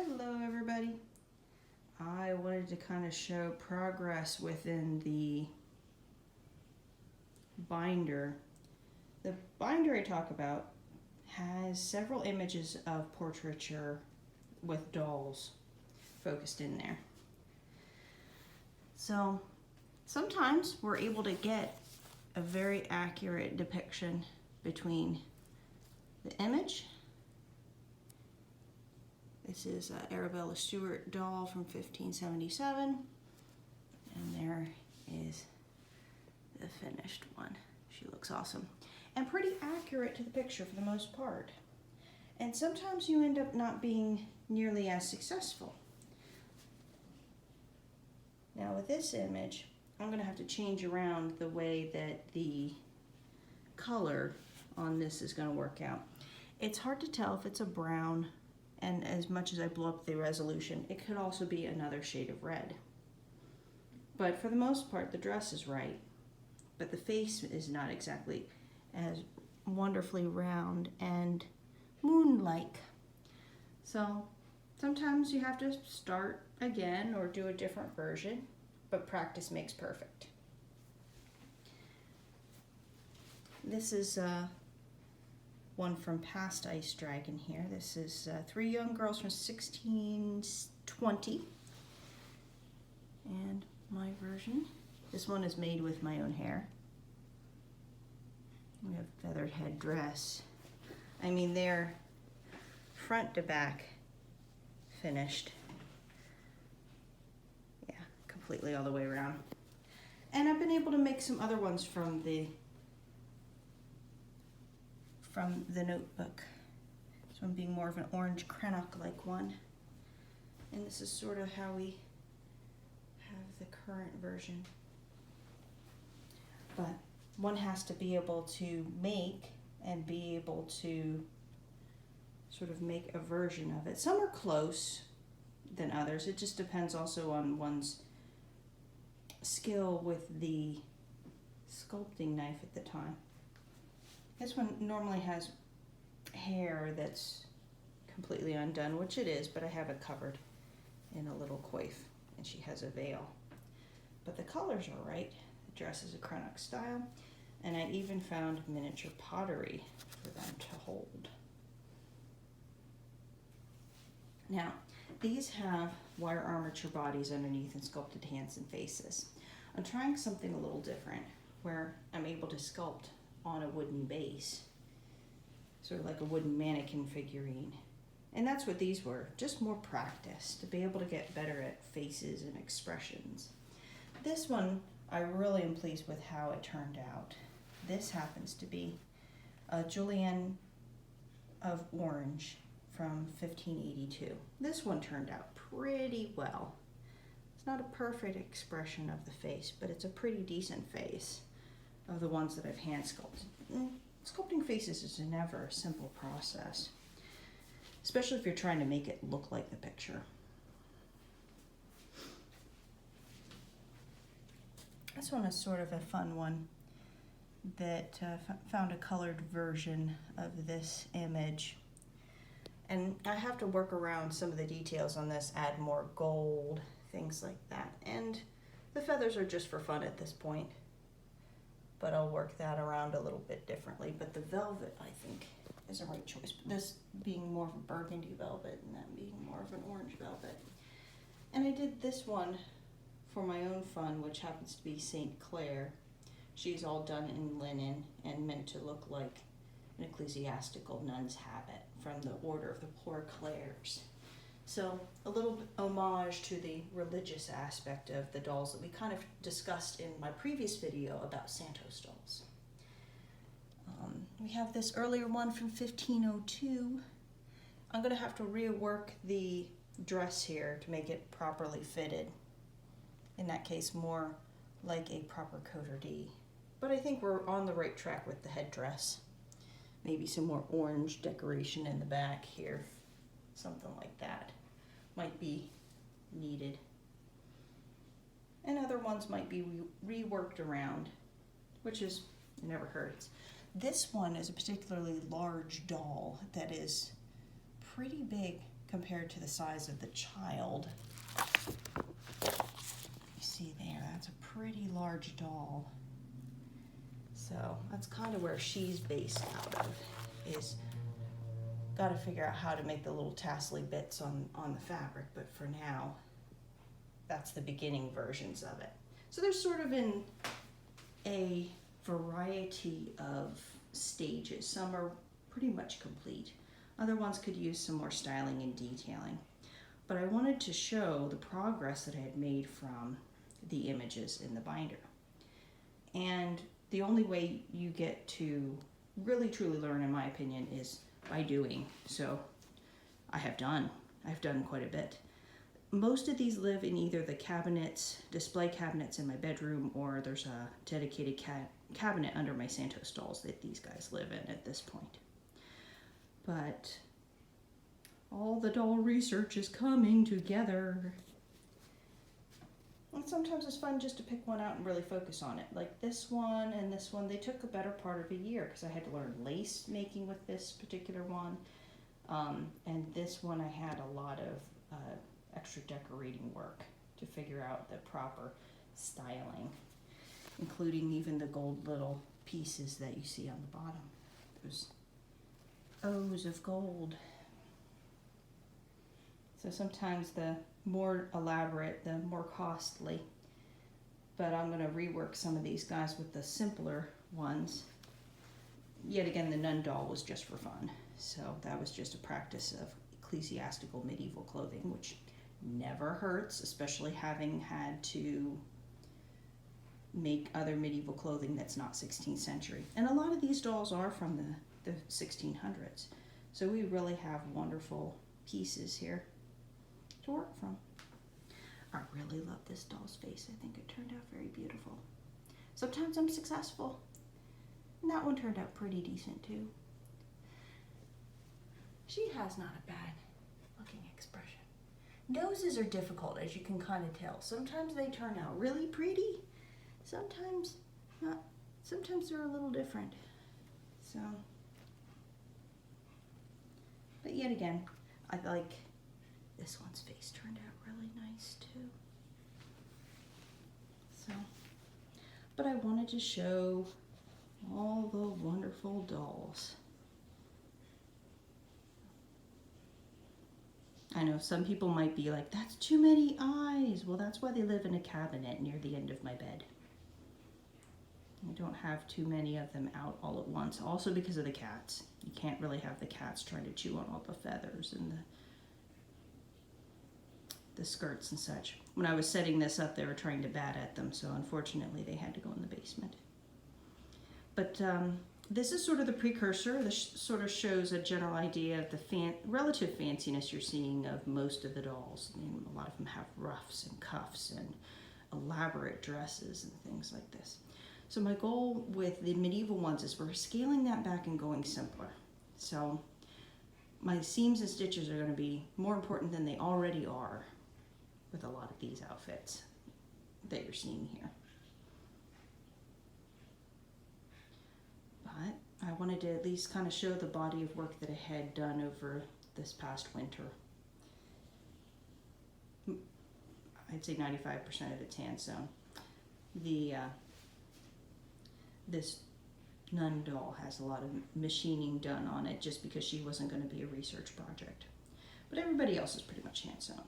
Hello everybody. I wanted to kind of show progress within the binder. The binder I talk about has several images of portraiture with dolls focused in there. So sometimes we're able to get a very accurate depiction between the image. This is an Arabella Stewart doll from 1577, and there is the finished one. She looks awesome and pretty accurate to the picture for the most part. And sometimes you end up not being nearly as successful. Now with this image, I'm going to have to change around the way that the color on this is going to work out. It's hard to tell if it's a brown, and as much as I blow up the resolution, it could also be another shade of red. But for the most part, the dress is right, but the face is not exactly as wonderfully round and moon-like. So sometimes you have to start again or do a different version, but practice makes perfect. This is one from Past Ice Dragon here. This is three young girls from 1620. And my version. This one is made with my own hair. We have feathered head dress. I mean, they're front to back finished. Yeah, completely all the way around. And I've been able to make some other ones from the notebook. This one being more of an orange Cranach-like one. And this is sort of how we have the current version. But one has to be able to make and be able to sort of make a version of it. Some are close than others. It just depends also on one's skill with the sculpting knife at the time. This one normally has hair that's completely undone, which it is, but I have it covered in a little coif, and she has a veil. But the colors are right. The dress is a Cranach style, and I even found miniature pottery for them to hold. Now, these have wire armature bodies underneath and sculpted hands and faces. I'm trying something a little different, where I'm able to sculpt on a wooden base, sort of like a wooden mannequin figurine. And that's what these were, just more practice to be able to get better at faces and expressions. This one, I really am pleased with how it turned out. This happens to be a Julienne of Orange from 1582. This one turned out pretty well. It's not a perfect expression of the face, but it's a pretty decent face of the ones that I've hand sculpted. Sculpting faces is never a simple process, especially if you're trying to make it look like the picture. This one is sort of a fun one that found a colored version of this image. And I have to work around some of the details on this, add more gold, things like that. And the feathers are just for fun at this point, but I'll work that around a little bit differently. But the velvet, I think, is a right choice. This being more of a burgundy velvet and that being more of an orange velvet. And I did this one for my own fun, which happens to be St. Clair. She's all done in linen and meant to look like an ecclesiastical nun's habit from the Order of the Poor Clares. So a little homage to the religious aspect of the dolls that we kind of discussed in my previous video about Santos dolls. We have this earlier one from 1502. I'm going to have to rework the dress here to make it properly fitted. In that case, more like a proper coterie D. But I think we're on the right track with the headdress. Maybe some more orange decoration in the back here. Something like that might be needed. And other ones might be reworked around, which is, it never hurts. This one is a particularly large doll that is pretty big compared to the size of the child. You see there, that's a pretty large doll. So that's kind of where she's based out of, is got to figure out how to make the little tassely bits on the fabric, but for now, that's the beginning versions of it. So they're sort of in a variety of stages. Some are pretty much complete. Other ones could use some more styling and detailing. But I wanted to show the progress that I had made from the images in the binder. And the only way you get to really truly learn, in my opinion, is by doing. So I've done quite a bit. Most of these live in either the cabinets, display cabinets in my bedroom, or there's a dedicated cabinet under my Santos dolls that these guys live in at this point. But all the doll research is coming together. And sometimes it's fun just to pick one out and really focus on it. Like this one and this one, they took a better part of a year because I had to learn lace making with this particular one. And this one I had a lot of extra decorating work to figure out the proper styling, including even the gold little pieces that you see on the bottom. Those O's of gold. So sometimes the more elaborate, the more costly. But I'm going to rework some of these guys with the simpler ones. Yet again, the nun doll was just for fun. So that was just a practice of ecclesiastical medieval clothing, which never hurts, especially having had to make other medieval clothing that's not 16th century. And a lot of these dolls are from the 1600s. So we really have wonderful pieces here to work from. I really love this doll's face. I think it turned out very beautiful. Sometimes I'm successful. And that one turned out pretty decent too. She has not a bad looking expression. Noses are difficult, as you can kind of tell. Sometimes they turn out really pretty. Sometimes not. Sometimes they're a little different. So, but yet again, I like this one's face turned out really nice too. So, but I wanted to show all the wonderful dolls. I know some people might be like, that's too many eyes. Well, that's why they live in a cabinet near the end of my bed. I don't have too many of them out all at once. Also because of the cats. You can't really have the cats trying to chew on all the feathers and the skirts and such. When I was setting this up, they were trying to bat at them, so unfortunately they had to go in the basement. But this is sort of the precursor. This sort of shows a general idea of the relative fanciness you're seeing of most of the dolls. I mean, a lot of them have ruffs and cuffs and elaborate dresses and things like this. So my goal with the medieval ones is we're scaling that back and going simpler. So my seams and stitches are going to be more important than they already are with a lot of these outfits that you're seeing here. But I wanted to at least kind of show the body of work that I had done over this past winter. I'd say 95% of it's hand sewn. This nun doll has a lot of machining done on it just because she wasn't going to be a research project. But everybody else is pretty much hand sewn.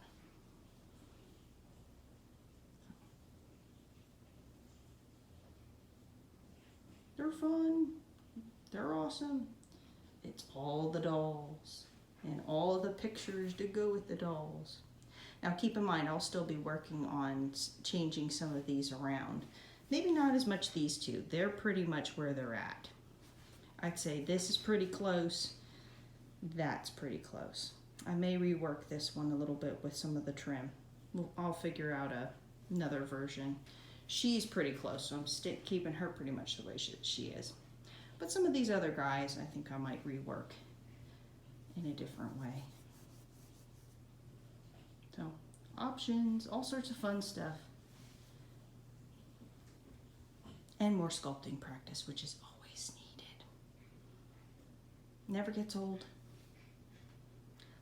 They're fun. They're awesome. It's all the dolls and all of the pictures to go with the dolls. Now keep in mind, I'll still be working on changing some of these around. Maybe not as much these two. They're pretty much where they're at. I'd say this is pretty close. That's pretty close. I may rework this one a little bit with some of the trim. I'll figure out another version. She's pretty close, so I'm keeping her pretty much the way she is. But some of these other guys, I think I might rework in a different way. So, options, all sorts of fun stuff. And more sculpting practice, which is always needed. Never gets old.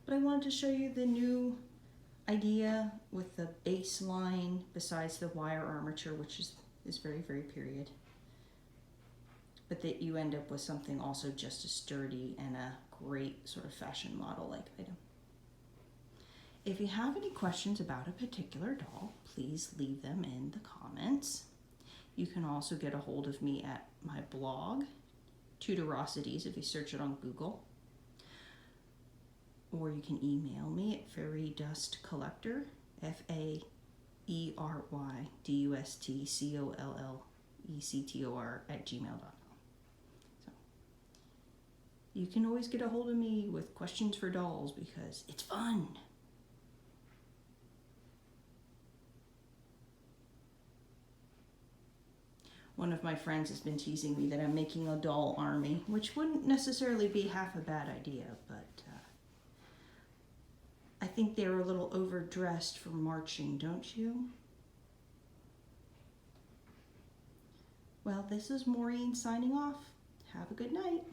But I wanted to show you the new idea with the baseline besides the wire armature, which is very, very period. But that you end up with something also just as sturdy and a great sort of fashion model-like item. If you have any questions about a particular doll, please leave them in the comments. You can also get a hold of me at my blog, Tudorosities, if you search it on Google. Or you can email me at fairydustcollector, FAERYDUSTCOLLECTOR @gmail.com. So you can always get a hold of me with questions for dolls because it's fun. One of my friends has been teasing me that I'm making a doll army, which wouldn't necessarily be half a bad idea, but I think they're a little overdressed for marching, don't you? Well, this is Maureen signing off. Have a good night.